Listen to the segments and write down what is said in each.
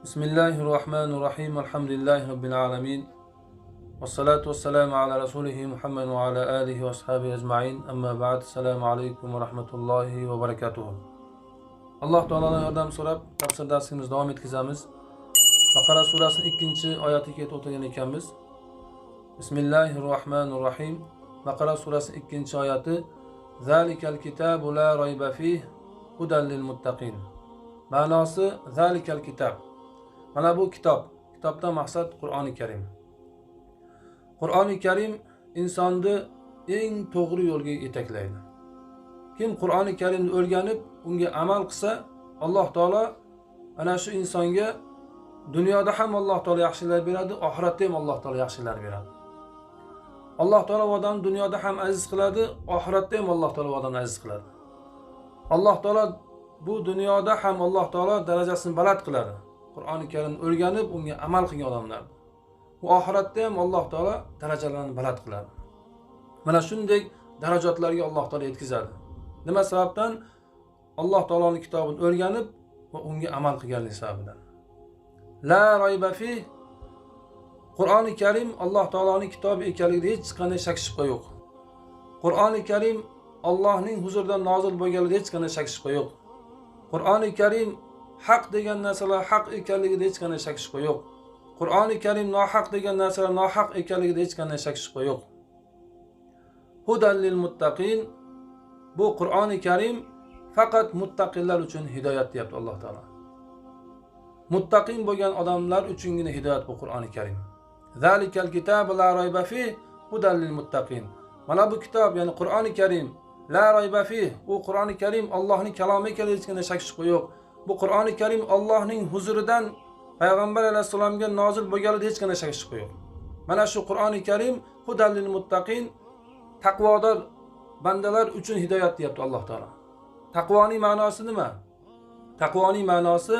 Bismillahirrahmanirrahim. Elhamdülillahi Rabbil alemin. Vessalatu vesselamu ala Resulihi Muhammed ve ala alihi ve ashabihi ecma'in. Amma ba'd. Selamu aleyküm ve rahmetullahi ve berekatuhu. Allah Teala'dan yordam so'rab, tafsir darsimizni davom etkazamiz. Baqara surasining 2-oyatiga yetib o'tgan ekanmiz. Bismillahirrahmanirrahim. Baqara surasining 2-oyati: Zalikal kitabu la rayba fih hudan lil muttaqin. Ma'nosi zalikal kitab. Mana bu kitob. Kitobdan maqsad Qur'oni Karim. Qur'oni Karim insonni eng to'g'ri yo'lga yetaklaydi. Kim Qur'oni Karimni o'rganib, unga amal qilsa, Alloh taolo ana shu insonga dunyoda ham Alloh taolo yaxshilik beradi, oxiratda ham Alloh taolo yaxshilik beradi. Alloh taolo odamni dunyoda ham aziz qiladi, oxiratda ham Alloh taolo odamni aziz qiladi. Alloh taolo bu dunyoda ham Alloh taolo darajasini baland qiladi. Qur'oni Karimni o'rganib, unga amal qilgan odamlar. Bu oxiratda ham Alloh taolo darajalarini baland qiladi. Mana shunday darajatlarga Alloh taolo yetkazadi. Nima sababdan? Alloh taoloning kitobini o'rganib va unga amal qilganlik sababidan. La rayba fi. Qur'oni Karim Alloh taoloning kitobi ekanligida hech qanday shak shubha yo'q. Qur'oni Karim Allohning huzuridan nozil bo'lganligida hech qanday shak shubha yo'q. Qur'oni Karim haq degan narsalar haq ekanligida hech qanday shak shubha yo'q. Qur'oni Karim nohaq degan narsalar nohaq ekanligida hech qanday shak shubha yo'q. Hudan lil muttaqin. Bu Qur'oni Karim faqat muttaqillar uchun hidoyat deyapti Alloh taolo. Muttaqin bo'lgan odamlar uchungina hidoyat bu Qur'oni Karim. Zalikal kitabu la rayba fi hudan lil muttaqin. Mana bu kitob, ya'ni Qur'oni Karim la rayba fi. Bu Qur'oni Karim Allohning kalomi ekanligiga hech qanday shak shubha yo'q. Bu Qur'oni Karim Allohning huzuridan Payg'ambar alayhisolamga nozil bo'lganligida hech qanday shak shubha yo'q. Mana shu Qur'oni Karim hudan lil muttaqin, taqvodor bandalar uchun hidoyat deyapti Alloh taolo. Taqvoning ma'nosi nima? Taqvoning ma'nosi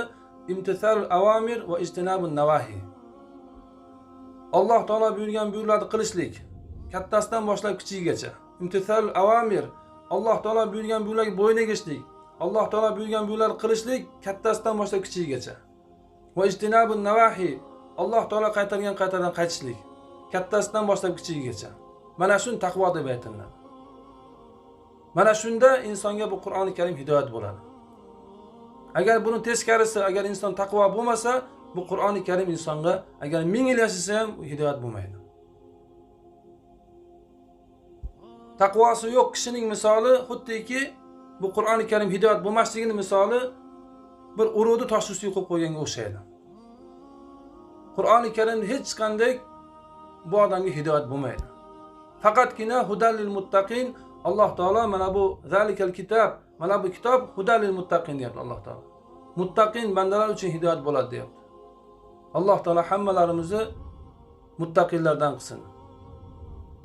imtisalul avamir va ijtinabun navahi. Alloh taolo buyurgan buyruqlarni qilishlik, kattasidan boshlab kichigigacha. Imtisalul avamir, Alloh taolo buyurgan buyruqlarga bo'yin egishlik. Alloh taolo buyurgan buyruqlarni qilishlik, kattasidan boshlab kichigigacha. Va ijtinabun navahi, Alloh taolo qaytargan qaytishlik, kattasidan boshlab kichigigacha. Mana shuni taqvo deb aytiladi. Mana shunda insonga bu Qur'oni Karim hidoyat bo'ladi. Agar buni teskarisi, agar inson taqvo bo'lmasa, bu Qur'oni Karim insonga agar 1000 yil yashasa ham hidoyat bo'lmaydi. Taqvosi yo'q kishining misoli xuddiki bu Qur'oni Karim hidoyat bo'lmasligining misoli bir urug'ni tosh ustiga qo'yib qo'yganga o'xshaydi. Qur'oni Karimda hech qanday bu odamga hidoyat bo'lmaydi. Faqatgina hudal lil muttaqin. Alloh taolo mana bu zalikal kitab, mana bu kitob hudal lil muttaqin deyapti Alloh taolo. Muttaqin bandalar uchun hidoyat bo'ladi deyapti. Alloh taolo hammalarimizni muttaqillardan qilsin.